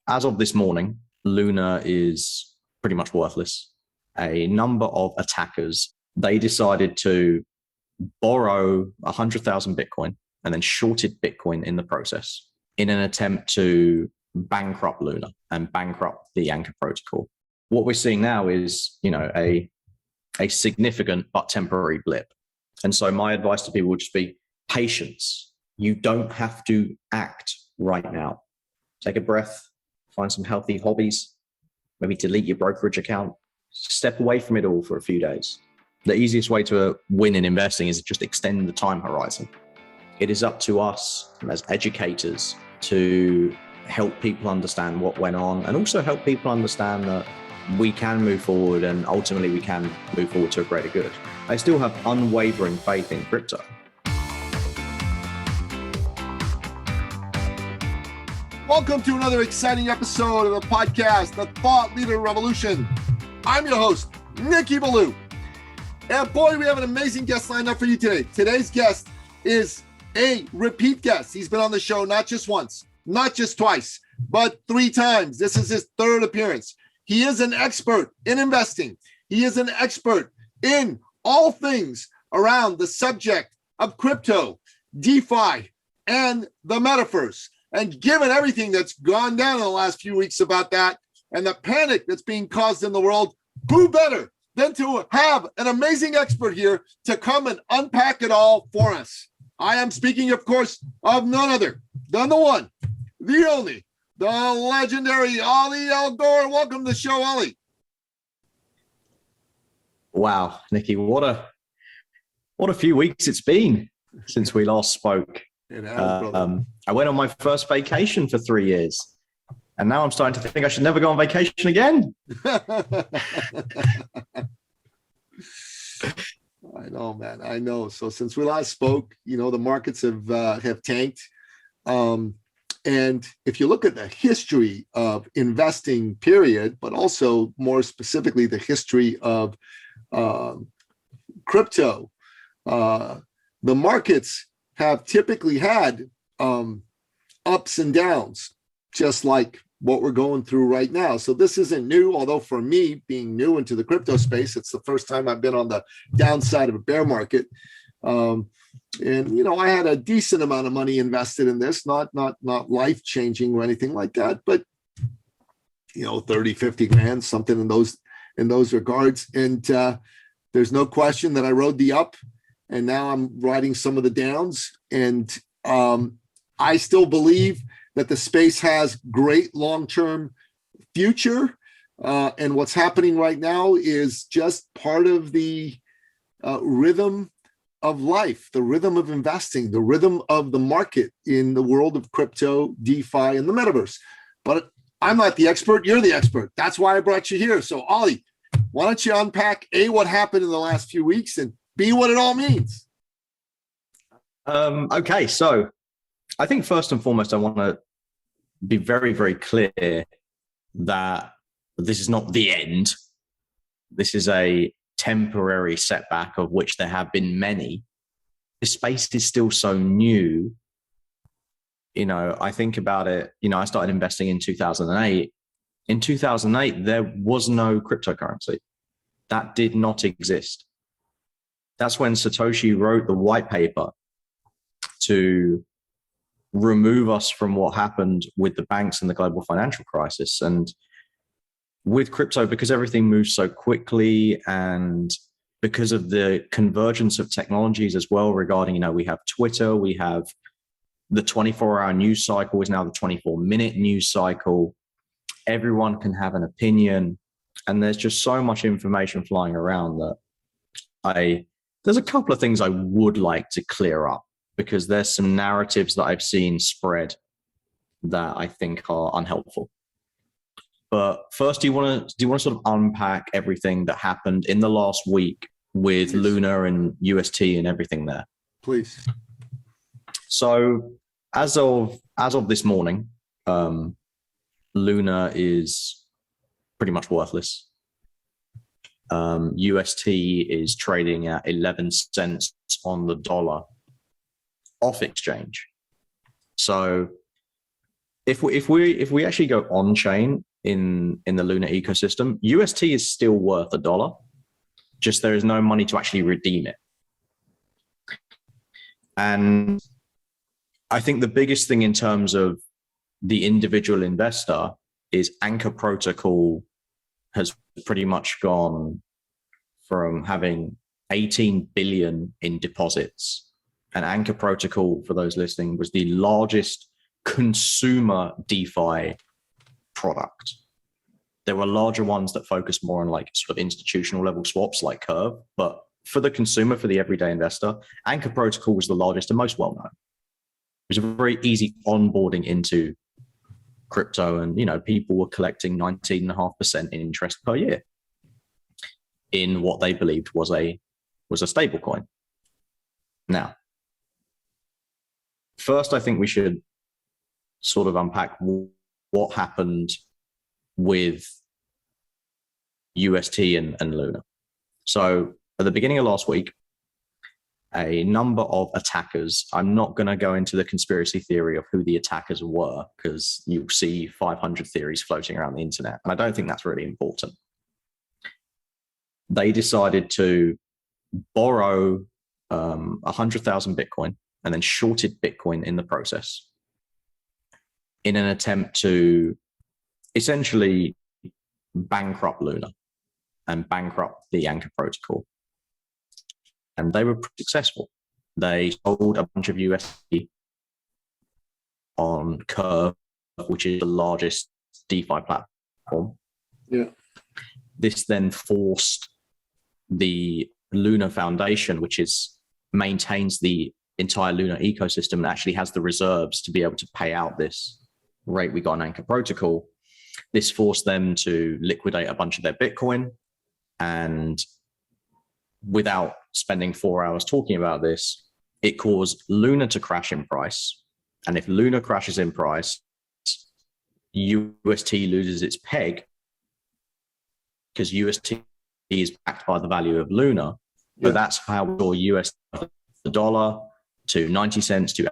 as of this morning, Luna is pretty much worthless. A number of attackers, they decided to borrow 100,000 Bitcoin and then shorted Bitcoin in the process in an attempt to bankrupt Luna and bankrupt the Anchor protocol. What we're seeing now is, a significant but temporary blip. And so my advice to people would just be patience. You don't have to act right now. Take a breath, find some healthy hobbies, maybe delete your brokerage account, step away from it all for a few days. The easiest way to win in investing is just extend the time horizon. It is up to us as educators to help people understand what went on and also help people understand that we can move forward and ultimately we can move forward to a greater good. I still have unwavering faith in crypto. Welcome to another exciting episode of the podcast, The Thought Leader Revolution. I'm your host, Nicky. And boy, we have an amazing guest lined up for you today. Today's guest is a repeat guest. He's been on the show not just once, not just twice, but 3 times. This is his 3rd appearance. He is an expert in investing. He is an expert in all things around the subject of crypto, DeFi, and the metaverse. And given everything that's gone down in the last few weeks about that and the panic that's being caused in the world, who better than to have an amazing expert here to come and unpack it all for us? I am speaking, of course, of none other than the one, the only, the legendary Ollie Gorr. Welcome to the show, Ollie. Wow, Nicky, what a few weeks it's been since we last spoke. It has, brother. I went on my first vacation for 3 years, and now I'm starting to think I should never go on vacation again. I know, man. I know. So since we last spoke, the markets have tanked. And if you look at the history of investing, period, but also more specifically the history of crypto, the markets have typically had ups and downs, just like what we're going through right now. So this isn't new, although for me, being new into the crypto space, it's the first time I've been on the downside of a bear market. And I had a decent amount of money invested in this, not life-changing or anything like that, but 30, 50 grand, something in those regards. And there's no question that I rode the up, and now I'm riding some of the downs. And I still believe that the space has great long-term future. And what's happening right now is just part of the rhythm of life, the rhythm of investing, the rhythm of the market in the world of crypto, DeFi, and the metaverse. But I'm not the expert. You're the expert. That's why I brought you here. So, Ollie, why don't you unpack A, what happened in the last few weeks, and B, what it all means? Okay, so I think first and foremost, I want to be very, very clear that this is not the end. This is a temporary setback, of which there have been many. The space is still so new. I think about it, I started investing in 2008. In 2008, there was no cryptocurrency. That did not exist. That's when Satoshi wrote the white paper to remove us from what happened with the banks and the global financial crisis. And with crypto, because everything moves so quickly and because of the convergence of technologies as well regarding, we have Twitter, we have the 24-hour news cycle is now the 24-minute news cycle. Everyone can have an opinion. And there's just so much information flying around that there's a couple of things I would like to clear up, because there's some narratives that I've seen spread that I think are unhelpful. But first, do you want to sort of unpack everything that happened in the last week with Luna and UST and everything there? Please. So as of this morning, Luna is pretty much worthless. UST is trading at 11 cents on the dollar off exchange. So if we actually go on chain in the Luna ecosystem, UST is still worth $1. Just there is no money to actually redeem it. And I think the biggest thing in terms of the individual investor is Anchor Protocol has pretty much gone from having 18 billion in deposits. And Anchor Protocol, for those listening, was the largest consumer DeFi product. There were larger ones that focused more on like sort of institutional level swaps like Curve, but for the consumer, for the everyday investor, Anchor Protocol was the largest and most well-known. It was a very easy onboarding into crypto, and people were collecting 19.5% interest per year in what they believed was a stable coin. Now, first, I think we should sort of unpack what happened with UST and Luna. So at the beginning of last week, a number of attackers, I'm not going to go into the conspiracy theory of who the attackers were, because you'll see 500 theories floating around the internet, and I don't think that's really important. They decided to borrow 100,000 Bitcoin and then shorted Bitcoin in the process in an attempt to essentially bankrupt Luna and bankrupt the Anchor Protocol. And they were successful. They sold a bunch of USD on Curve, which is the largest DeFi platform. Yeah. This then forced the Luna Foundation, which maintains the entire Luna ecosystem and actually has the reserves to be able to pay out this rate we got on Anchor Protocol. This forced them to liquidate a bunch of their Bitcoin, and without spending 4 hours talking about this, it caused Luna to crash in price. And if Luna crashes in price, UST loses its peg, because UST is backed by the value of Luna. But that's how we saw US the dollar to 90 cents to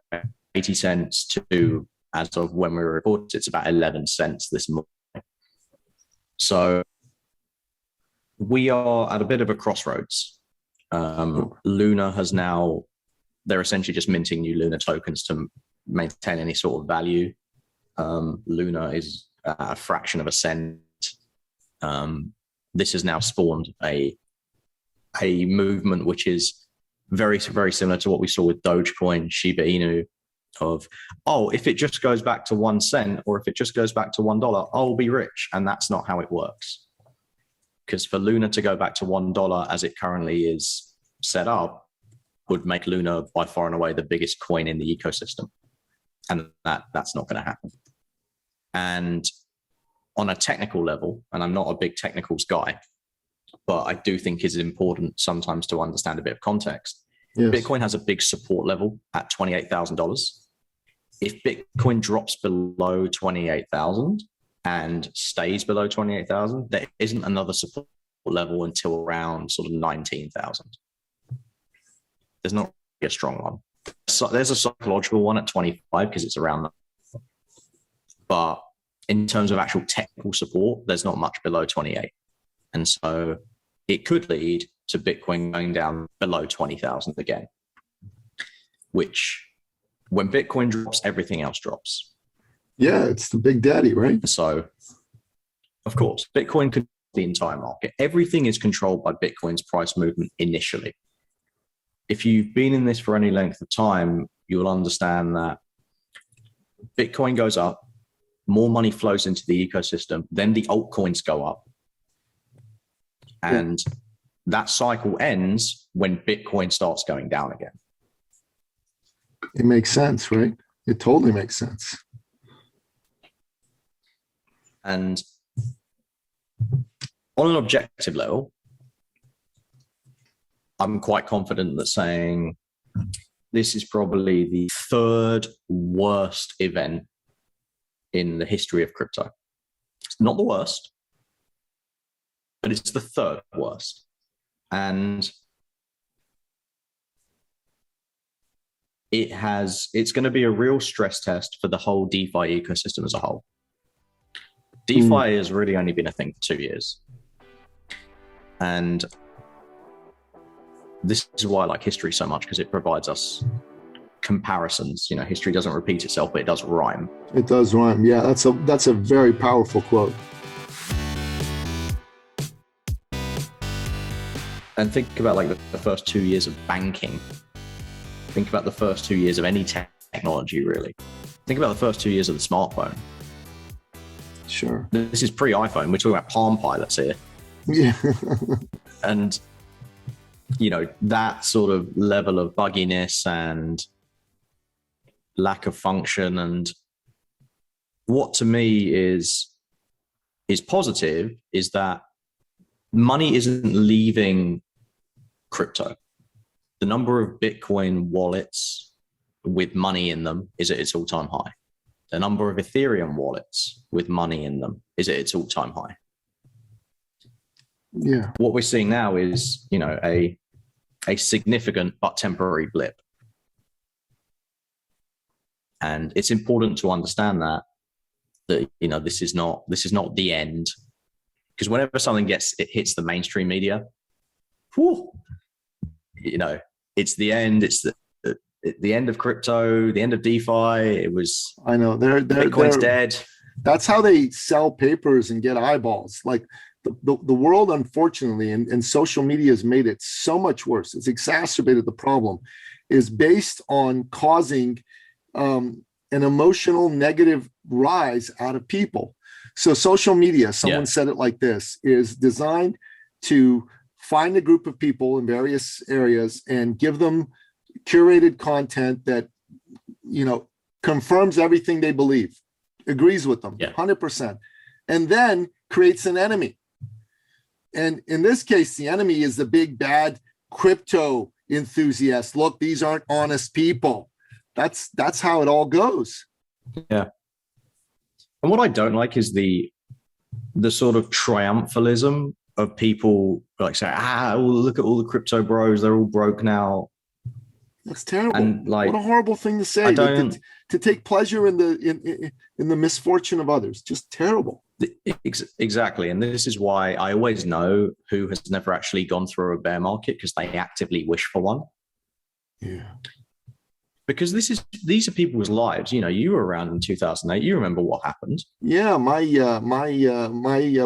80 cents to, as of when we recorded, it's about 11 cents this morning. So we are at a bit of a crossroads. Luna has now, they're essentially just minting new Luna tokens to maintain any sort of value. Luna is a fraction of a cent. This has now spawned a movement which is very, very similar to what we saw with Dogecoin, Shiba Inu, of, if it just goes back to 1 cent, or if it just goes back to $1, I'll be rich. And that's not how it works. Because for Luna to go back to $1 as it currently is set up would make Luna by far and away the biggest coin in the ecosystem. And that's not going to happen. And on a technical level, and I'm not a big technicals guy, but I do think it's important sometimes to understand a bit of context. Yes. Bitcoin has a big support level at $28,000. If Bitcoin drops below 28,000 and stays below 28,000, there isn't another support level until around sort of 19,000. There's not a strong one. So there's a psychological one at 25 because it's around that. But in terms of actual technical support, there's not much below 28. And so it could lead to Bitcoin going down below 20,000 again, which when Bitcoin drops, everything else drops. Yeah, it's the big daddy, right? So, of course, Bitcoin controls the entire market. Everything is controlled by Bitcoin's price movement initially. If you've been in this for any length of time, you'll understand that Bitcoin goes up, more money flows into the ecosystem, then the altcoins go up. And that cycle ends when Bitcoin starts going down again. It makes sense, right? It totally makes sense. And on an objective level, I'm quite confident that saying this is probably the third worst event in the history of crypto. It's not the worst, but it's the third worst. And it's going to be a real stress test for the whole DeFi ecosystem as a whole. DeFi has really only been a thing for 2 years. And this is why I like history so much, because it provides us comparisons. History doesn't repeat itself, but it does rhyme. It does rhyme. Yeah, that's a very powerful quote. And think about like the first 2 years of banking. Think about the first 2 years of any technology, really. Think about the first 2 years of the smartphone. Sure. This is pre-iPhone. We're talking about Palm Pilots here. Yeah. And, that sort of level of bugginess and lack of function, and what to me is positive is that money isn't leaving crypto. The number of Bitcoin wallets with money in them is at its all-time high. The number of Ethereum wallets with money in them is at its all-time high. Yeah. What we're seeing now is, a significant but temporary blip. And it's important to understand that this is not the end. Because whenever something hits the mainstream media, it's the end. It's the end of crypto, the end of DeFi. I know Bitcoin's dead. That's how they sell papers and get eyeballs. Like the world, unfortunately, and social media has made it so much worse. It's exacerbated the problem, is based on causing an emotional negative rise out of people. So social media, someone said it like this, is designed to find a group of people in various areas and give them curated content that, confirms everything they believe, agrees with them, 100%, and then creates an enemy. And in this case, the enemy is the big bad crypto enthusiast. Look, these aren't honest people. That's how it all goes. Yeah. And what I don't like is the sort of triumphalism of people like say, look at all the crypto bros, they're all broke now. That's terrible. And like, what a horrible thing to say. To take pleasure in the misfortune of others. Just terrible. Exactly. And this is why I always know who has never actually gone through a bear market, because they actively wish for one. Yeah. Because these are people's lives. You were around in 2008. You remember what happened. Yeah, my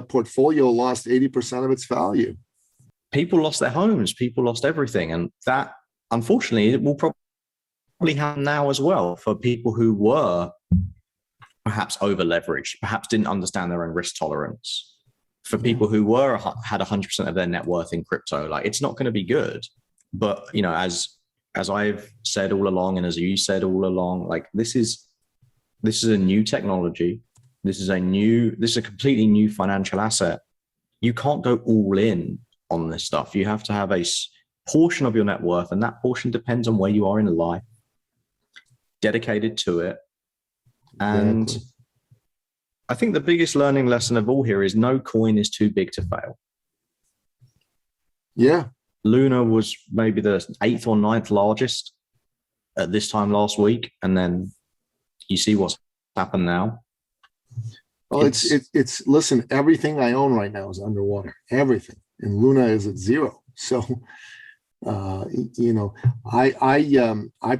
portfolio lost 80% of its value. People lost their homes. People lost everything, and that, unfortunately, it will probably happen now as well for people who were perhaps over leveraged, perhaps didn't understand their own risk tolerance. For people who had 100% of their net worth in crypto, like, it's not going to be good. But as I've said all along, and as you said all along, like, this is a new technology. This is a completely new financial asset. You can't go all in on this stuff. You have to have a portion of your net worth, and that portion depends on where you are in life, dedicated to it. And exactly. I think the biggest learning lesson of all here is no coin is too big to fail. Yeah. Luna was maybe the 8th or 9th largest at this time last week. And then you see what's happened now. Well, it's listen, everything I own right now is underwater, everything. And Luna is at zero. So, I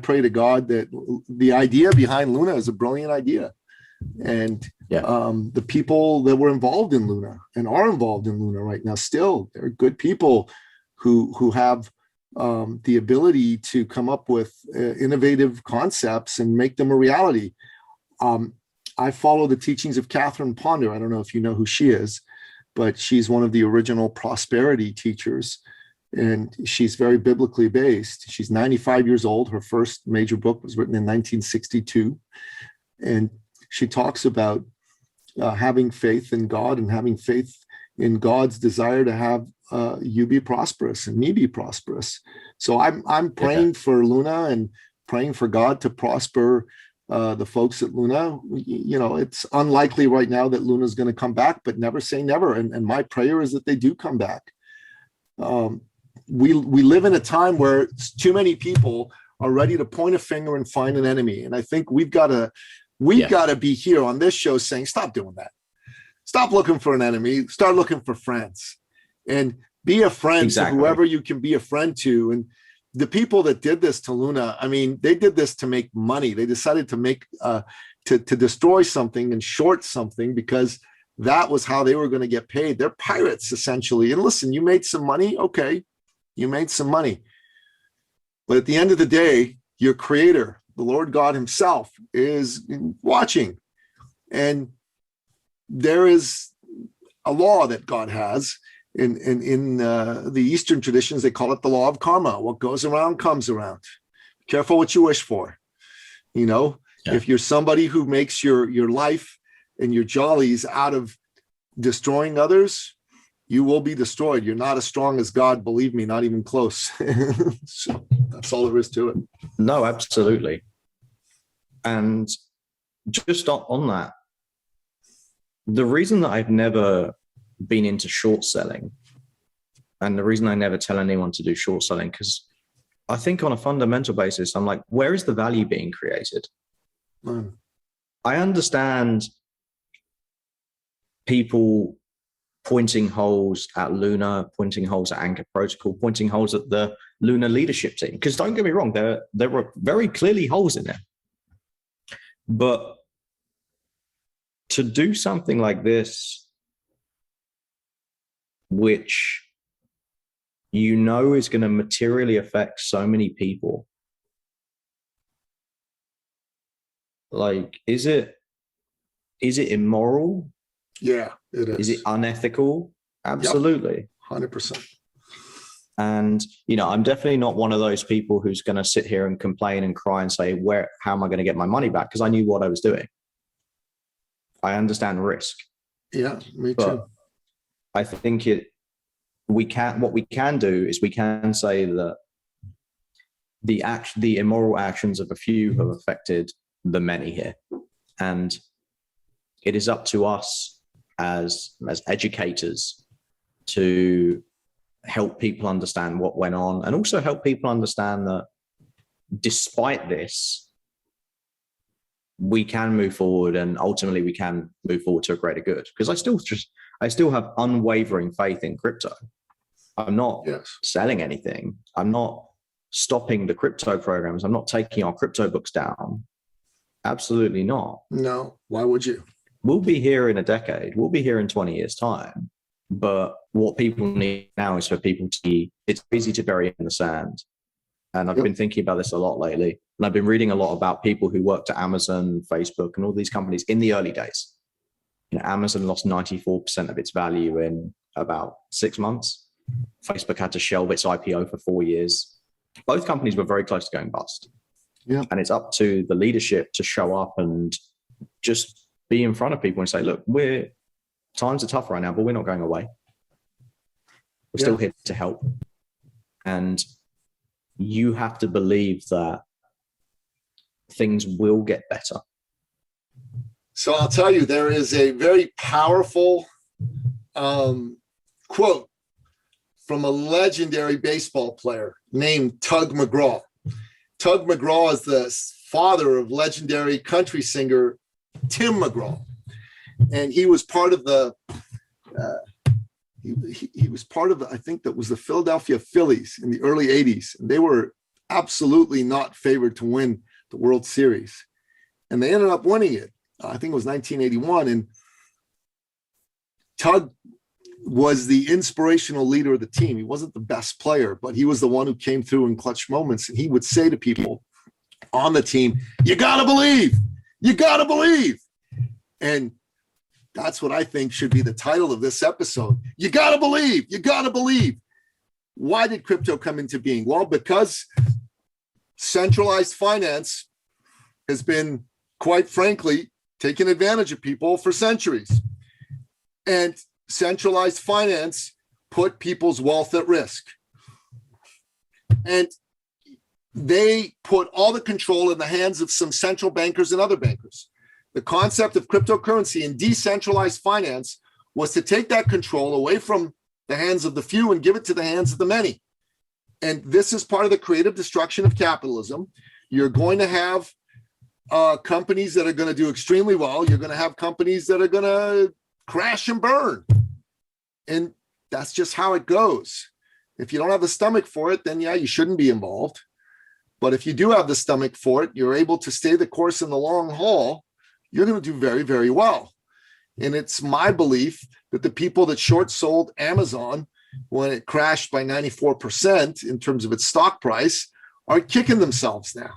pray to God that the idea behind Luna is a brilliant idea. And the people that were involved in Luna and are involved in Luna right now, still, they're good people who have the ability to come up with innovative concepts and make them a reality. I follow the teachings of Catherine Ponder. I don't know if you know who she is, but she's one of the original prosperity teachers, and she's very biblically based. She's 95 years old. Her first major book was written in 1962. And she talks about having faith in God and having faith in God's desire to have you be prosperous and me be prosperous. So I'm praying for Luna and praying for God to prosper the folks at Luna. It's unlikely right now that Luna is going to come back, but never say never. And my prayer is that they do come back. We live in a time where too many people are ready to point a finger and find an enemy. And I think we've got to be here on this show saying, stop doing that. Stop looking for an enemy. Start looking for friends, and be a friend to whoever you can be a friend to. And the people that did this to Luna, I mean, they did this to make money. They decided to make to destroy something and short something because that was how they were going to get paid. They're pirates, essentially. And listen, you made some money. Okay, you made some money. But at the end of the day, your creator, the Lord God himself, is watching. And there is a law that God has. In the Eastern traditions, they call it the law of karma. What goes around comes around. Be careful what you wish for. You know, if you're somebody who makes your life and your jollies out of destroying others, you will be destroyed. You're not as strong as God, believe me, not even close. So that's all there is to it. No, absolutely. And just on that, the reason that I've never been into short selling, and the reason I never tell anyone to do short selling, because I think on a fundamental basis, I'm like, where is the value being created? I understand people pointing holes at Luna, pointing holes at Anchor Protocol, pointing holes at the Luna leadership team, because don't get me wrong, there were very clearly holes in there. But to do something like this, which you know is going to materially affect so many people, like, is it immoral? Yeah, it is. Is it unethical? Absolutely. Yep, 100%. And, you know, I'm definitely not one of those people who's going to sit here and complain and cry and say, how am I going to get my money back? Because I knew what I was doing. I understand risk. Yeah, me but too. I think what we can do is we can say that the immoral actions of a few have affected the many here. And it is up to us as educators to help people understand what went on, and also help people understand that despite this, we can move forward, and ultimately we can move forward to a greater good. Because I still have unwavering faith in crypto. I'm not selling anything. I'm not stopping the crypto programs. I'm not taking our crypto books down. Absolutely not. No, why would you? We'll be here in a decade. We'll be here in 20 years' time. But what people need now is for people to see it's easy to bury in the sand. And I've been thinking about this a lot lately. And I've been reading a lot about people who worked at Amazon, Facebook, and all these companies in the early days. You know, Amazon lost 94% of its value in about 6 months. Facebook had to shelve its IPO for 4 years. Both companies were very close to going bust. Yeah. And it's up to the leadership to show up and just be in front of people and say, look, times are tough right now, but we're not going away. We're still here to help. And you have to believe that things will get better. So I'll tell you, there is a very powerful quote from a legendary baseball player named Tug McGraw. Tug McGraw is the father of legendary country singer Tim McGraw. And he was part of the he was part of the, I think that was the Philadelphia Phillies in the early 80s. And they were absolutely not favored to win the World Series. And they ended up winning it. I think it was 1981. And Tug was the inspirational leader of the team. He wasn't the best player, but he was the one who came through in clutch moments. And he would say to people on the team, you got to believe, you got to believe. And that's what I think should be the title of this episode. You got to believe, you got to believe. Why did crypto come into being? Well, because centralized finance has been, quite frankly, taking advantage of people for centuries. And centralized finance put people's wealth at risk. And they put all the control in the hands of some central bankers and other bankers. The concept of cryptocurrency and decentralized finance was to take that control away from the hands of the few and give it to the hands of the many. And this is part of the creative destruction of capitalism. You're going to have companies that are going to do extremely well. You're going to have companies that are going to crash and burn. And that's just how it goes. If you don't have the stomach for it, then yeah, you shouldn't be involved. But if you do have the stomach for it, you're able to stay the course in the long haul, you're going to do very, very well. And it's my belief that the people that short sold Amazon when it crashed by 94% in terms of its stock price are kicking themselves now.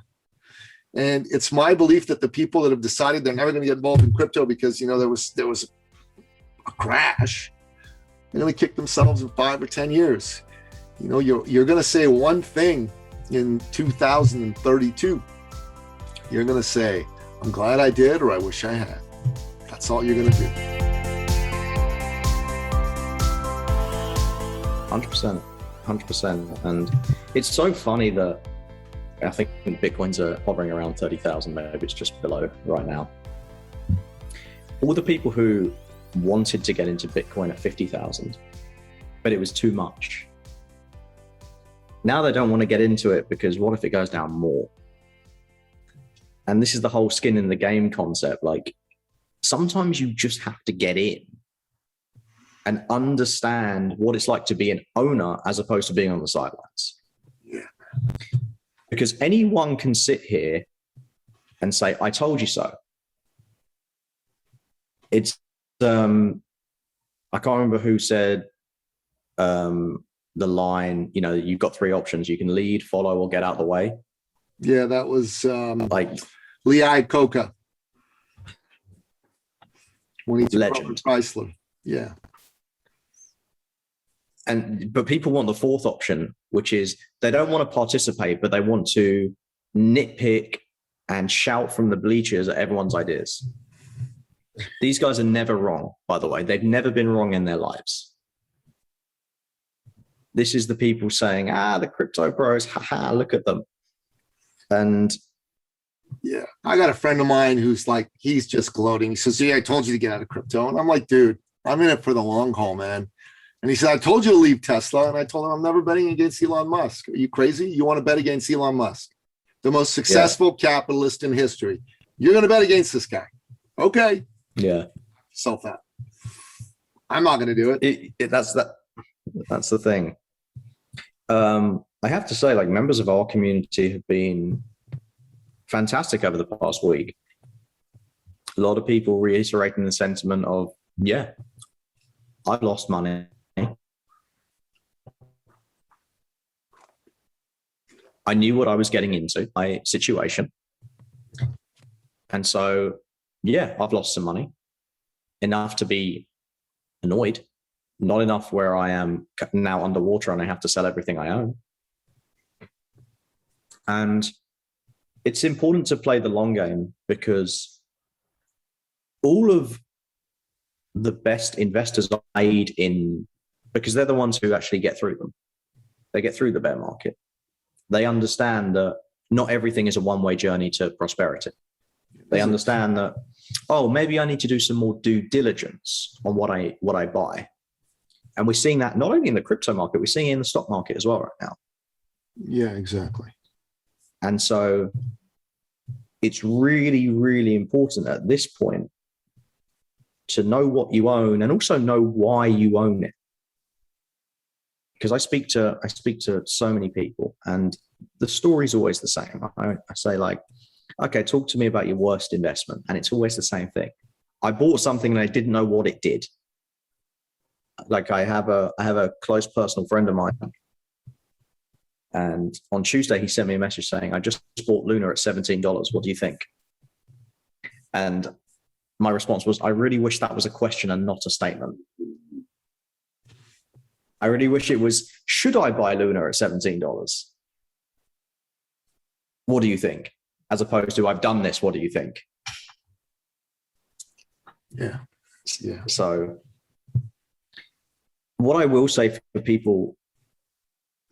And it's my belief that the people that have decided they're never going to get involved in crypto because, you know, there was a crash, they're going to kick themselves in 5 or 10 years. You know, you're going to say one thing in 2032. You're going to say, I'm glad I did, or I wish I had. That's all you're going to do. 100%. And it's so funny that I think Bitcoins are hovering around 30,000, maybe it's just below right now. All the people who wanted to get into Bitcoin at 50,000, but it was too much. Now they don't want to get into it because what if it goes down more? And this is the whole skin in the game concept. Like, sometimes you just have to get in and understand what it's like to be an owner as opposed to being on the sidelines. Yeah. Because anyone can sit here and say, I told you so. It's, I can't remember who said the line, you know, you've got 3 options. You can lead, follow, or get out of the way. Yeah, that was like Lee Iacocca. When he took legend. Chrysler. Yeah. But people want the 4th option, which is they don't want to participate, but they want to nitpick and shout from the bleachers at everyone's ideas. These guys are never wrong, by the way. They've never been wrong in their lives. This is the people saying, the crypto bros, haha, look at them. And yeah, I got a friend of mine who's like, he's just gloating. He says, I told you to get out of crypto. And I'm like, dude, I'm in it for the long haul, man. And he said, I told you to leave Tesla. And I told him, I'm never betting against Elon Musk. Are you crazy? You want to bet against Elon Musk, the most successful capitalist in history. You're going to bet against this guy. Okay. Yeah. Self that. I'm not going to do it. That's the thing. I have to say, like, members of our community have been fantastic over the past week. A lot of people reiterating the sentiment of, yeah, I've lost money. I knew what I was getting into, my situation. And so, yeah, I've lost some money. Enough to be annoyed. Not enough where I am now underwater and I have to sell everything I own. And it's important to play the long game because all of the best investors are made in, because they're the ones who actually get through them. They get through the bear market. They understand that not everything is a one-way journey to prosperity. They understand that, oh, maybe I need to do some more due diligence on what I buy. And we're seeing that not only in the crypto market, we're seeing it in the stock market as well right now. Yeah, exactly. And so it's really, really important at this point to know what you own and also know why you own it. Because I speak to so many people and the story's always the same. I say, like, okay, talk to me about your worst investment. And it's always the same thing. I bought something and I didn't know what it did. Like I have a close personal friend of mine. And on Tuesday, he sent me a message saying, I just bought Luna at $17. What do you think? And my response was, I really wish that was a question and not a statement. I really wish it was, should I buy Luna at $17? What do you think? As opposed to, I've done this, what do you think? Yeah. Yeah. So what I will say for people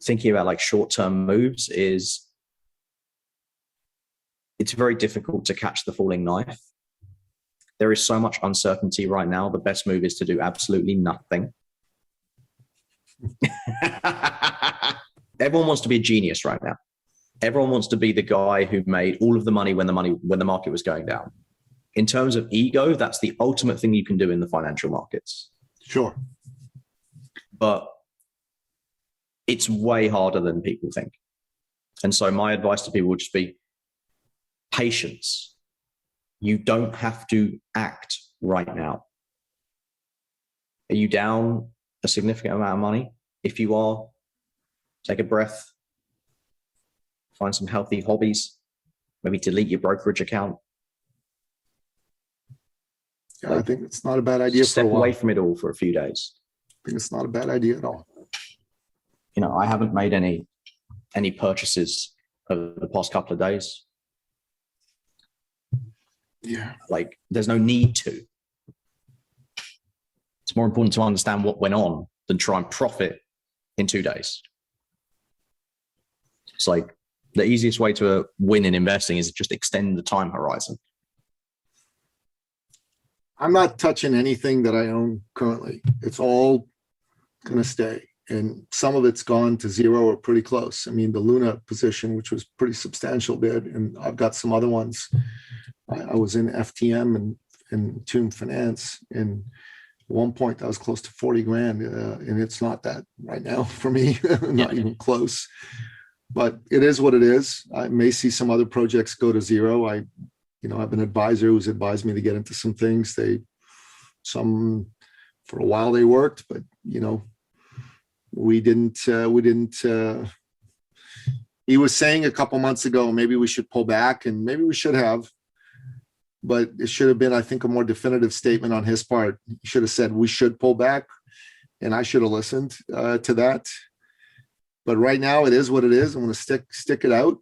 thinking about like short-term moves is it's very difficult to catch the falling knife. There is so much uncertainty right now. The best move is to do absolutely nothing. everyone wants to be a genius right now. Everyone wants to be the guy who made all of the money when the market was going down. In terms of ego, that's the ultimate thing you can do in the financial markets. Sure. But it's way harder than people think. And so my advice to people would just be patience. You don't have to act right now. Are you down a significant amount of money? If you are, take a breath, find some healthy hobbies, maybe delete your brokerage account. Yeah, I think it's not a bad idea. Step away from it all for a few days. I think it's not a bad idea at all. You know, I haven't made any purchases over the past couple of days. Yeah. Like, there's no need to. It's more important to understand what went on than try and profit in 2 days. It's like the easiest way to win in investing is just extend the time horizon. I'm not touching anything that I own currently. It's all going to stay. And some of it's gone to zero or pretty close. I mean, the Luna position, which was pretty substantial, did. And I've got some other ones. I was in FTM and Tomb Finance. And at one point, that was close to 40 grand. And it's not that right now for me, not even close. But it is what it is. I may see some other projects go to zero. I have an advisor who's advised me to get into some things. For a while they worked, but we didn't. He was saying a couple months ago, maybe we should pull back, and maybe we should have, but it should have been, I think, a more definitive statement on his part. He should have said we should pull back, and I should have listened to that. But right now it is what it is. I'm going to stick it out.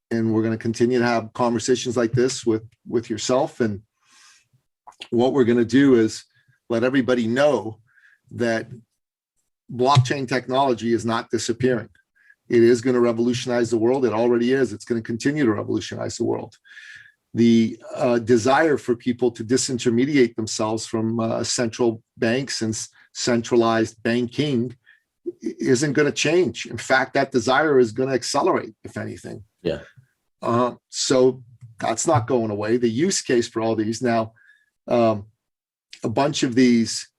And we're going to continue to have conversations like this with yourself. And what we're going to do is let everybody know that blockchain technology is not disappearing. It is going to revolutionize the world. It already is. It's going to continue to revolutionize the world. The desire for people to disintermediate themselves from central banks and centralized banking isn't going to change. In fact, that desire is going to accelerate, if anything. Yeah. So that's not going away. The use case for all these now, a bunch of these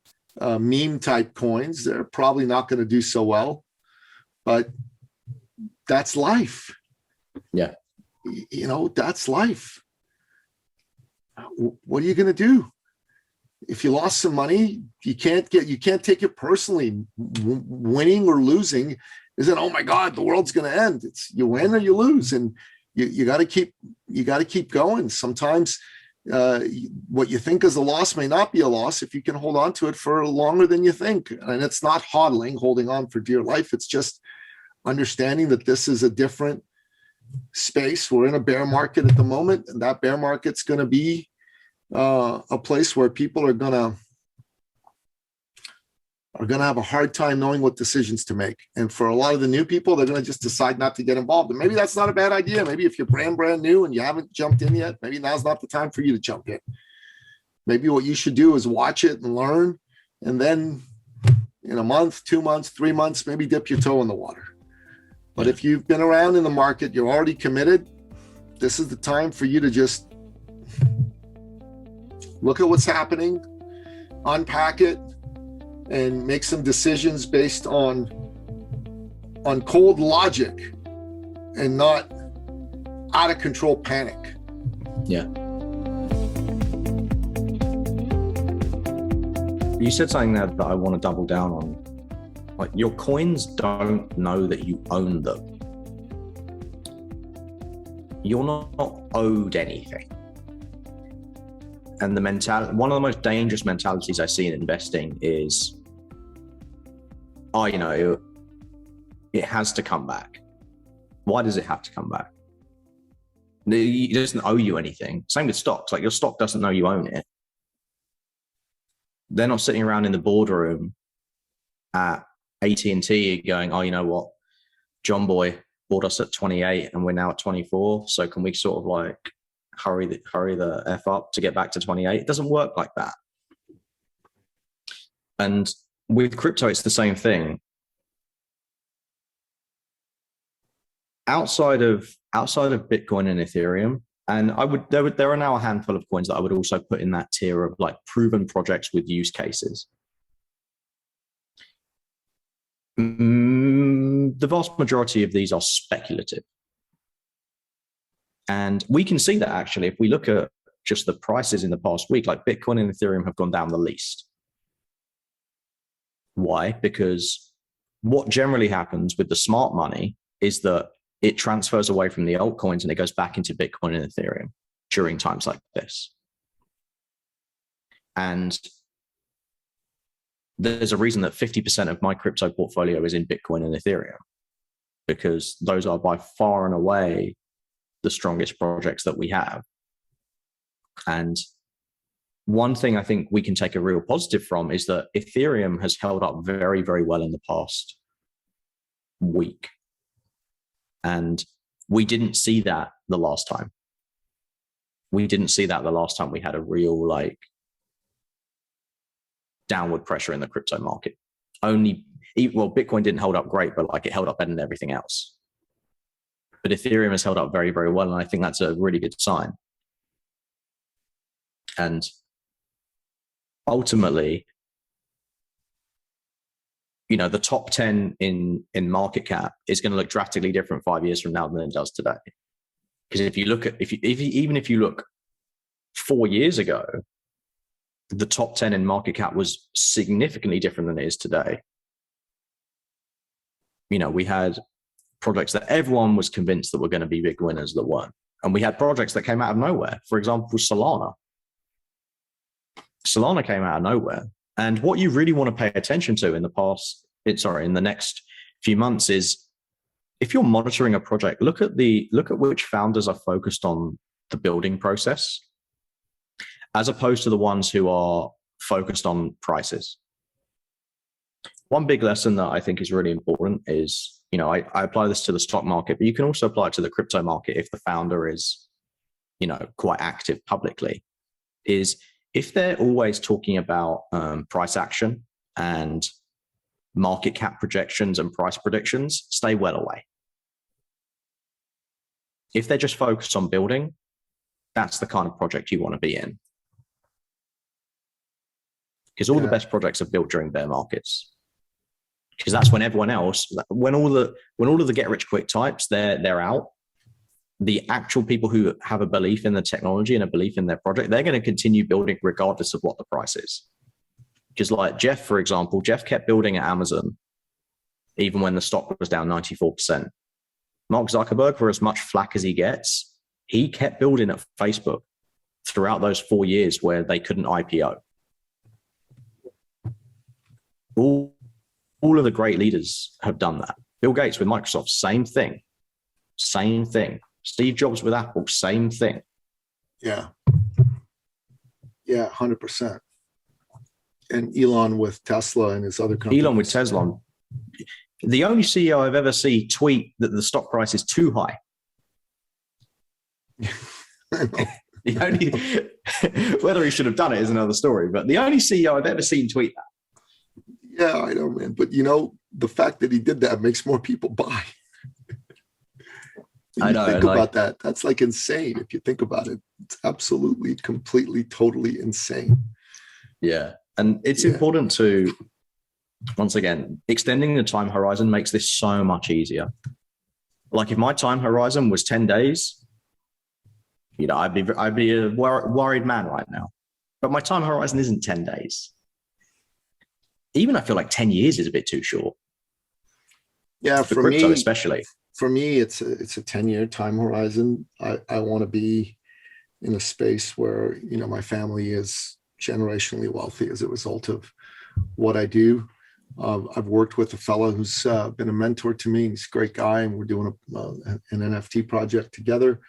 meme type coins, they're probably not going to do so well, but that's life. Yeah. That's life. What are you going to do? If you lost some money, you can't take it personally. Winning or losing isn't, oh my God, the world's going to end. It's you win or you lose. And you got to keep going. Sometimes what you think is a loss may not be a loss if you can hold on to it for longer than you think. And it's not hodling, holding on for dear life. It's just understanding that this is a different space. We're in a bear market at the moment, and that bear market's going to be a place where people are going to have a hard time knowing what decisions to make. And for a lot of the new people, they're going to just decide not to get involved. And maybe that's not a bad idea. Maybe if you're brand new and you haven't jumped in yet, maybe now's not the time for you to jump in. Maybe what you should do is watch it and learn. And then in a month, 2 months, 3 months, maybe dip your toe in the water. But if you've been around in the market, you're already committed, this is the time for you to just look at what's happening, unpack it, and make some decisions based on cold logic and not out of control panic. Yeah. You said something there that I want to double down on. Like, your coins don't know that you own them. You're not owed anything. And one of the most dangerous mentalities I see in investing is, it has to come back. Why does it have to come back? It doesn't owe you anything. Same with stocks. Like, your stock doesn't know you own it. They're not sitting around in the boardroom at AT&T going, oh, you know what? John Boy bought us at 28 and we're now at 24. So can we sort of like hurry the F up to get back to 28? It doesn't work like that. And with crypto, it's the same thing. outside of Bitcoin and Ethereum, and there are now a handful of coins that I would also put in that tier of like proven projects with use cases. The vast majority of these are speculative. And we can see that actually, if we look at just the prices in the past week, like Bitcoin and Ethereum have gone down the least. Why? Because what generally happens with the smart money is that it transfers away from the altcoins and it goes back into Bitcoin and Ethereum during times like this. And there's a reason that 50% of my crypto portfolio is in Bitcoin and Ethereum, because those are by far and away the strongest projects that we have. And one thing I think we can take a real positive from is that Ethereum has held up very, very well in the past week. And we didn't see that the last time. We didn't see that the last time we had a real like downward pressure in the crypto market. Bitcoin didn't hold up great, but like it held up better than everything else. But Ethereum has held up very, very well. And I think that's a really good sign. And ultimately, the top 10 in market cap is going to look drastically different 5 years from now than it does today. Because if you look at, even if you look 4 years ago, the top 10 in market cap was significantly different than it is today. We had projects that everyone was convinced that were going to be big winners that weren't. And we had projects that came out of nowhere. For example, Solana. Solana came out of nowhere. And what you really want to pay attention to in the next few months is, if you're monitoring a project, look at which founders are focused on the building process, as opposed to the ones who are focused on prices. One big lesson that I think is really important is, I apply this to the stock market, but you can also apply it to the crypto market if the founder is, quite active publicly, is if they're always talking about price action and market cap projections and price predictions, stay well away. If they're just focused on building, that's the kind of project you want to be in. Because all the best projects are built during bear markets. Because that's when everyone else, when all of the get rich quick types, they're out. The actual people who have a belief in the technology and a belief in their project, they're going to continue building regardless of what the price is. Because like Jeff, for example, Jeff kept building at Amazon even when the stock was down 94%. Mark Zuckerberg, for as much flack as he gets, he kept building at Facebook throughout those 4 years where they couldn't IPO. All of the great leaders have done that. Bill Gates with Microsoft, same thing. Same thing. Steve Jobs with Apple, same thing. Yeah. Yeah, 100%. And Elon with Tesla and his other companies. Elon with Tesla. The only CEO I've ever seen tweet that the stock price is too high. Whether he should have done it is another story, but the only CEO I've ever seen tweet that. Yeah, I know, man. But the fact that he did that makes more people buy. I know. Think about that. That's like insane. If you think about it, it's absolutely, completely, totally insane. Yeah. And it's important to, once again, extending the time horizon makes this so much easier. Like if my time horizon was 10 days, I'd be a worried man right now. But my time horizon isn't 10 days. Even I feel like 10 years is a bit too short. Yeah, for crypto especially. For me, it's a 10-year time horizon. I want to be in a space where, my family is generationally wealthy as a result of what I do. I've worked with a fellow who's been a mentor to me. He's a great guy, and we're doing an NFT project together.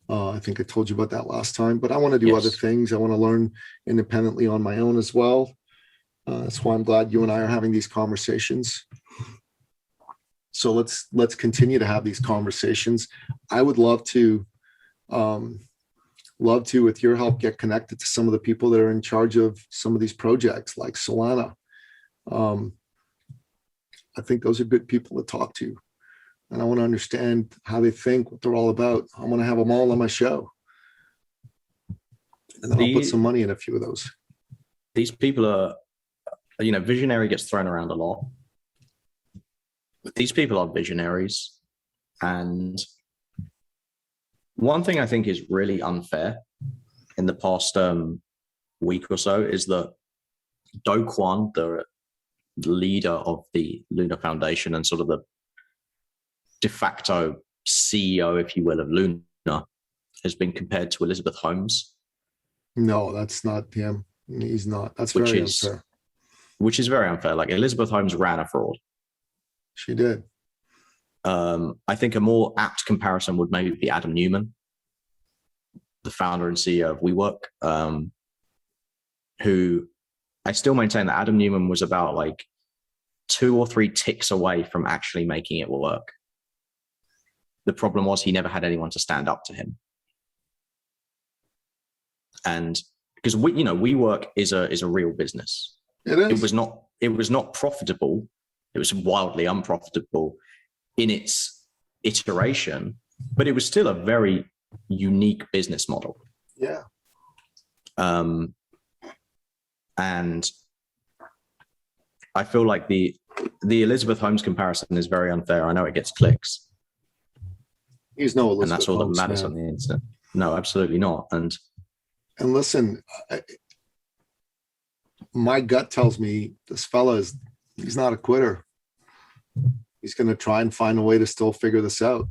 I think I told you about that last time, but I want to do other things. I want to learn independently on my own as well. That's why I'm glad you and I are having these conversations. So let's continue to have these conversations. I would love to, with your help, get connected to some of the people that are in charge of some of these projects like Solana. I think those are good people to talk to. and I want to understand how they think, what they're all about. I want to have them all on my show. And then I'll put some money in a few of those. These people are, visionary gets thrown around a lot. But these people are visionaries. And one thing I think is really unfair in the past week or so is that Do Kwon, the leader of the Luna Foundation and sort of the de facto CEO, if you will, of Luna, has been compared to Elizabeth Holmes. No, that's not him. He's not. That's very unfair. Which is very unfair. Like, Elizabeth Holmes ran a fraud. She did. I think a more apt comparison would maybe be Adam Newman, the founder and CEO of WeWork, who I still maintain that Adam Newman was about like 2 or 3 ticks away from actually making it work. The problem was he never had anyone to stand up to him. And because WeWork is a real business. It is. It was not profitable. It was wildly unprofitable in its iteration, but it was still a very unique business model. Yeah. And I feel like the Elizabeth Holmes comparison is very unfair. I know it gets clicks. He's no Elizabeth and that's all Holmes, that matters on the internet. No, absolutely not. And listen, my gut tells me this fella he's not a quitter. He's going to try and find a way to still figure this out.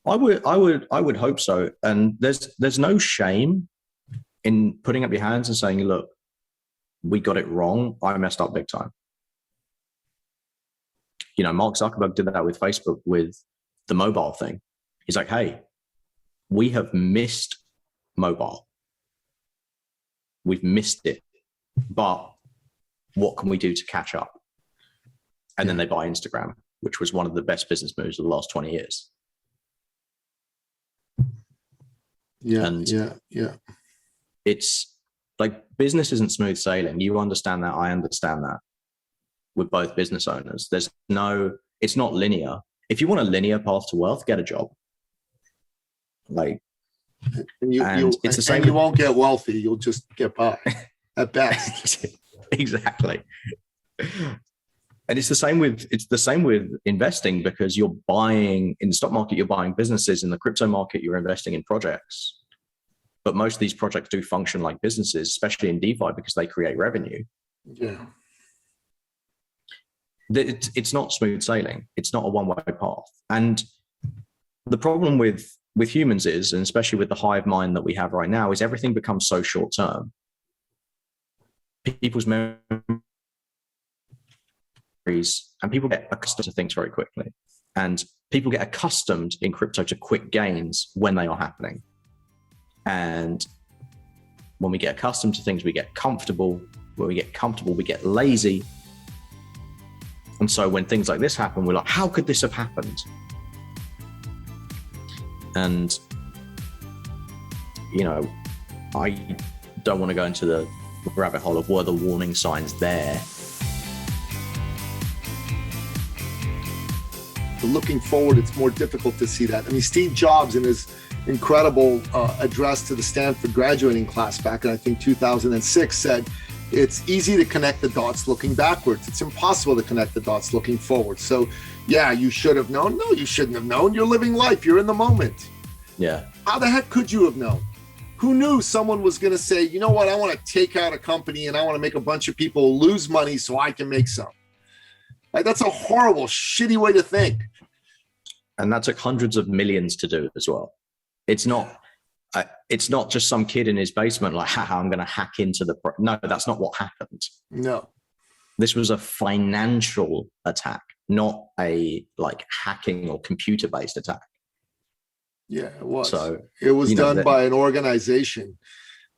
I would hope so. And there's no shame in putting up your hands and saying, look, we got it wrong. I messed up big time. Mark Zuckerberg did that with Facebook with the mobile thing. He's like, hey, we have missed mobile. We've missed it. But what can we do to catch up? And then they buy Instagram, which was one of the best business moves of the last 20 years. Yeah. It's like, business isn't smooth sailing. You understand that. I understand that. We're both business owners. It's not linear. If you want a linear path to wealth, get a job. It's the same. You won't get wealthy. You'll just get by at best. Exactly. And it's the same with investing, because you're buying in the stock market, you're buying businesses. In the crypto market, you're investing in projects. But most of these projects do function like businesses, especially in DeFi, because they create revenue. Yeah. It's not smooth sailing. It's not a one-way path. And the problem with humans is, and especially with the hive mind that we have right now, is everything becomes so short-term. People's memories, and people get accustomed to things very quickly. And people get accustomed in crypto to quick gains when they are happening. And when we get accustomed to things, we get comfortable. When we get comfortable, we get lazy. And so when things like this happen, we're like, how could this have happened? And, I don't want to go into the rabbit hole of were the warning signs there. But looking forward, it's more difficult to see that. I mean, Steve Jobs, in his incredible address to the Stanford graduating class back in, I think, 2006, said, it's easy to connect the dots looking backwards. It's impossible to connect the dots looking forward. So, yeah, you should have known. No, you shouldn't have known. You're living life. You're in the moment. Yeah. How the heck could you have known? Who knew someone was going to say, you know what, I want to take out a company and I want to make a bunch of people lose money so I can make some. Like, that's a horrible, shitty way to think. And that took hundreds of millions to do as well. It's not just some kid in his basement like, haha, I'm going to hack into the... No, that's not what happened. No. This was a financial attack, not a hacking or computer-based attack. Yeah, it was. So, it was done by an organization,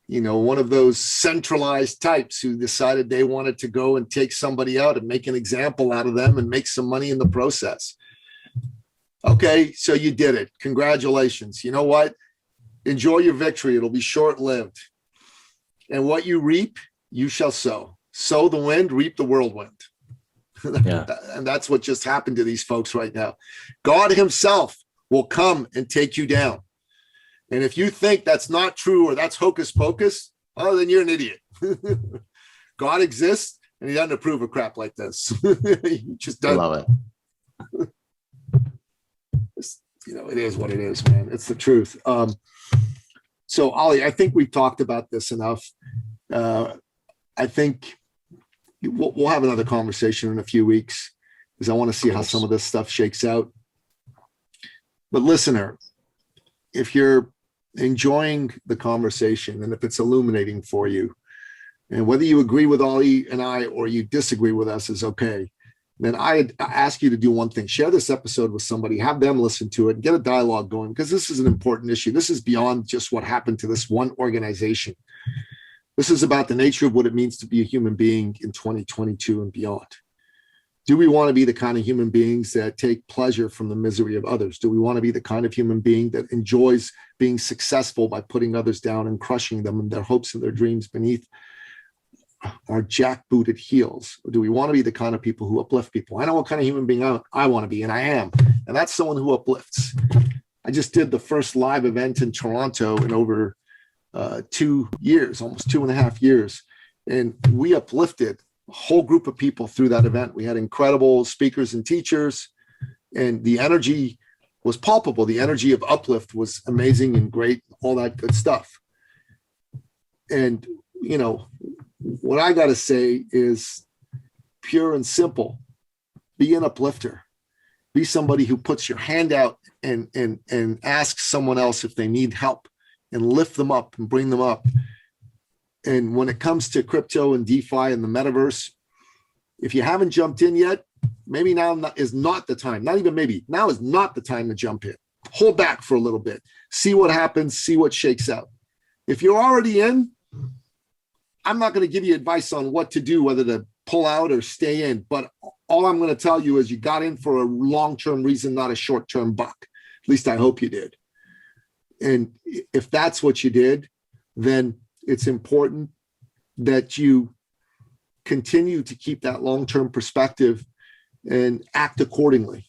one of those centralized types who decided they wanted to go and take somebody out and make an example out of them and make some money in the process. Okay, so you did it. Congratulations. You know what? Enjoy your victory. It'll be short-lived. And what you reap, you shall sow. Sow the wind, reap the whirlwind. Yeah. And that's what just happened to these folks right now. God himself will come and take you down. And if you think that's not true or that's hocus pocus, oh, then you're an idiot. God exists and he doesn't approve of crap like this. He just doesn't. I love it. It is what it is, man. It's the truth. So Ollie, I think we've talked about this enough. I think we'll have another conversation in a few weeks because I want to see how some of this stuff shakes out. But listener, if you're enjoying the conversation and if it's illuminating for you, and whether you agree with Ollie and I or you disagree with us is okay, then I ask you to do one thing. Share this episode with somebody, have them listen to it, get a dialogue going, because this is an important issue. This is beyond just what happened to this one organization. This is about the nature of what it means to be a human being in 2022 and beyond. Do we want to be the kind of human beings that take pleasure from the misery of others? Do we want to be the kind of human being that enjoys being successful by putting others down and crushing them and their hopes and their dreams beneath our jackbooted heels? Or do we want to be the kind of people who uplift people? I know what kind of human being I want to be, and I am. And that's someone who uplifts. I just did the first live event in Toronto in over 2 years, almost 2.5 years. And we uplifted a whole group of people through that event. We had incredible speakers and teachers, and the energy was palpable. The energy of uplift was amazing and great, all that good stuff. And, what I got to say is pure and simple. Be an uplifter. Be somebody who puts your hand out and asks someone else if they need help and lift them up and bring them up. And when it comes to crypto and DeFi and the metaverse, if you haven't jumped in yet, maybe now is not the time. Not even maybe. Now is not the time to jump in. Hold back for a little bit. See what happens. See what shakes out. If you're already in, I'm not going to give you advice on what to do, whether to pull out or stay in. But all I'm going to tell you is you got in for a long-term reason, not a short-term buck. At least I hope you did. And if that's what you did, then it's important that you continue to keep that long-term perspective and act accordingly.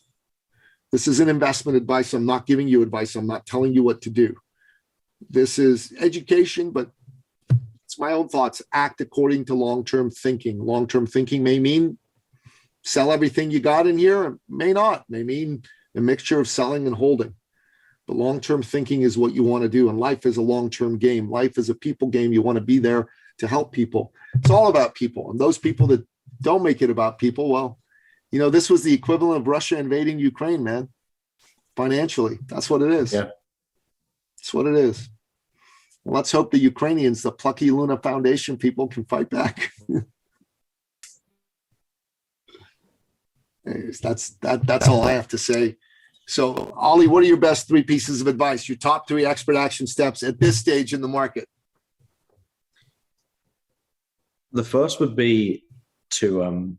This is an investment advice. I'm not giving you advice. I'm not telling you what to do. This is education, but it's my own thoughts. Act according to long-term thinking. Long-term thinking may mean sell everything you got in here. It may not. It may mean a mixture of selling and holding. But long-term thinking is what you want to do. And life is a long-term game. Life is a people game. You want to be there to help people. It's all about people. And those people that don't make it about people, well, this was the equivalent of Russia invading Ukraine, man. Financially, that's what it is. Yeah. That's what it is. Well, let's hope the Ukrainians, the Plucky Luna Foundation people, can fight back. That's all I have to say. So, Ollie, what are your best 3 pieces of advice? Your top 3 expert action steps at this stage in the market? The first would be to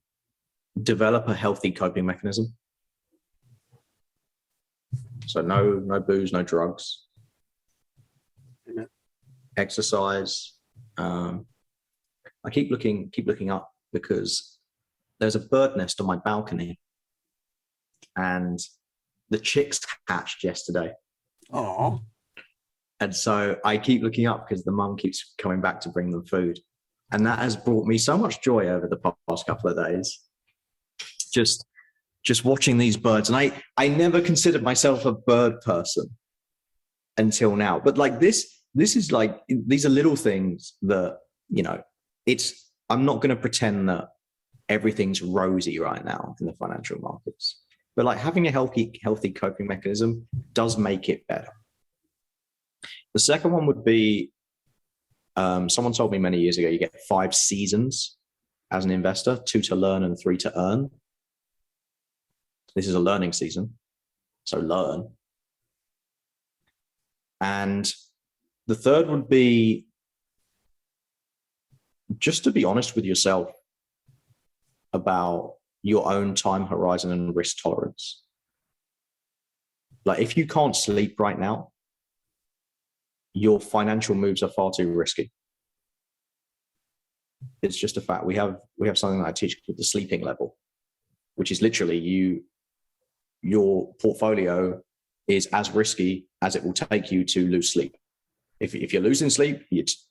develop a healthy coping mechanism. So no booze, no drugs. Amen. Exercise. I keep looking up because there's a bird nest on my balcony, and the chicks hatched yesterday. Oh. And so I keep looking up because the mum keeps coming back to bring them food. And that has brought me so much joy over the past couple of days. Just watching these birds. And I never considered myself a bird person until now. But like this is like, these are little things that, I'm not going to pretend that everything's rosy right now in the financial markets. But like having a healthy coping mechanism does make it better. The second one would be, someone told me many years ago, you get 5 seasons as an investor, 2 to learn and 3 to earn. This is a learning season, so learn. And the third would be just to be honest with yourself about your own time horizon and risk tolerance. Like if you can't sleep right now, your financial moves are far too risky. It's just a fact. We have something that I teach called the sleeping level. which is literally your portfolio is as risky as it will take you to lose sleep. If you're losing sleep, it's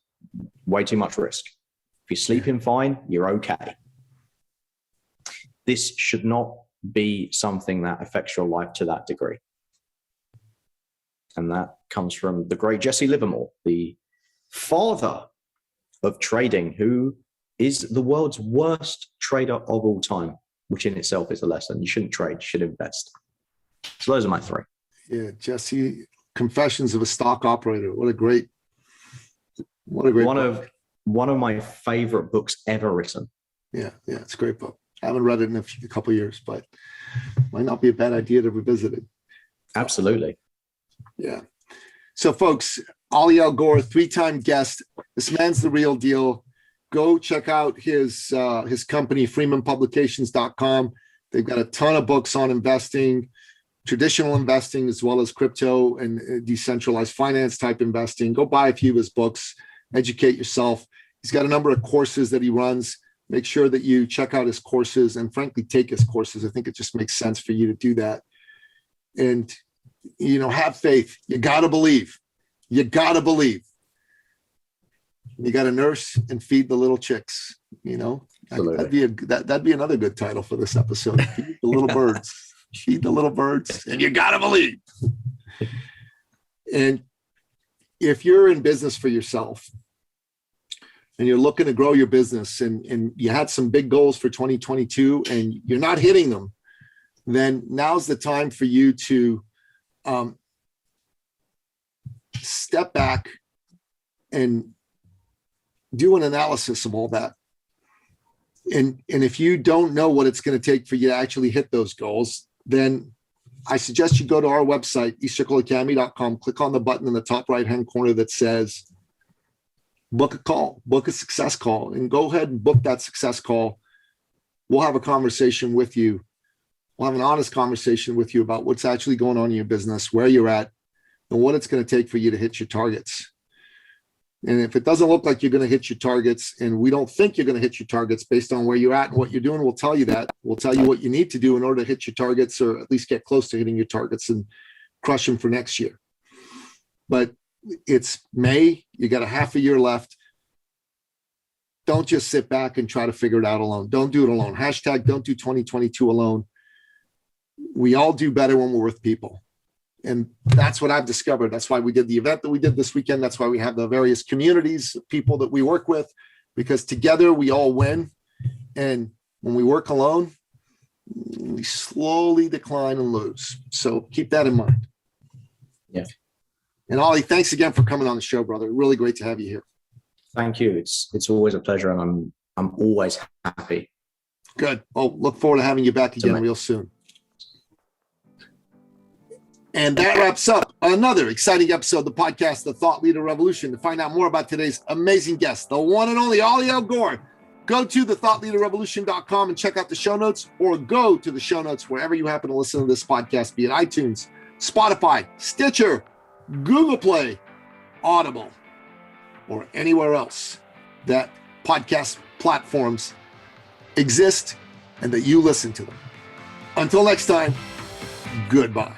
way too much risk. If you're sleeping fine, you're okay. This should not be something that affects your life to that degree. And that comes from the great Jesse Livermore, the father of trading, who is the world's worst trader of all time, which in itself is a lesson. You shouldn't trade, you should invest. So those are my three. Yeah, Jesse, Confessions of a Stock Operator. What a great book. One of my favorite books ever written. Yeah, it's a great book. I haven't read it in a couple of years, but might not be a bad idea to revisit it. Absolutely. Yeah. So folks, Ollie Gorr, 3-time guest. This man's the real deal. Go check out his company, freemanpublications.com. They've got a ton of books on investing, traditional investing, as well as crypto and decentralized finance type investing. Go buy a few of his books, educate yourself. He's got a number of courses that he runs. Make sure that you check out his courses and frankly, take his courses. I think it just makes sense for you to do that. And, have faith. You got to believe. You got to believe. You got to nurse and feed the little chicks, That'd be another good title for this episode. Feed the little birds. Feed the little birds, and you got to believe. And if you're in business for yourself and you're looking to grow your business and you had some big goals for 2022 and you're not hitting them, then now's the time for you to step back and do an analysis of all that. And if you don't know what it's going to take for you to actually hit those goals, then I suggest you go to our website, eCircleacademy.com, click on the button in the top right-hand corner that says book a call, book a success call, and go ahead and book that success call. We'll have a conversation with you. We'll have an honest conversation with you about what's actually going on in your business, where you're at, and what it's going to take for you to hit your targets. And if it doesn't look like you're going to hit your targets, and we don't think you're going to hit your targets based on where you're at and what you're doing, we'll tell you that. We'll tell you what you need to do in order to hit your targets, or at least get close to hitting your targets and crush them for next year. But it's May. You got a half a year left. Don't just sit back and try to figure it out alone. Don't do it alone. Hashtag don't do 2022 alone. We all do better when we're with people. And that's what I've discovered. That's why we did the event that we did this weekend. That's why we have the various communities of people that we work with, because together we all win. And when we work alone, we slowly decline and lose. So keep that in mind. Yeah. And Ollie, thanks again for coming on the show, brother. Really great to have you here. Thank you. It's always a pleasure, and I'm always happy. Good. Well, look forward to having you back again real soon. And that wraps up another exciting episode of the podcast, The Thought Leader Revolution. To find out more about today's amazing guest, the one and only Ollie Gorr, go to thethoughtleaderrevolution.com and check out the show notes, or go to the show notes wherever you happen to listen to this podcast, be it iTunes, Spotify, Stitcher, Google Play, Audible, or anywhere else that podcast platforms exist and that you listen to them. Until next time, goodbye.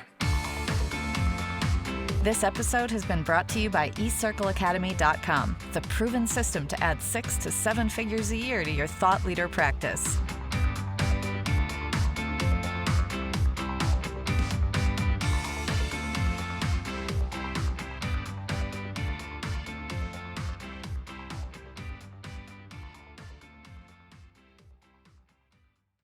This episode has been brought to you by eCircleacademy.com, the proven system to add 6 to 7 figures a year to your thought leader practice.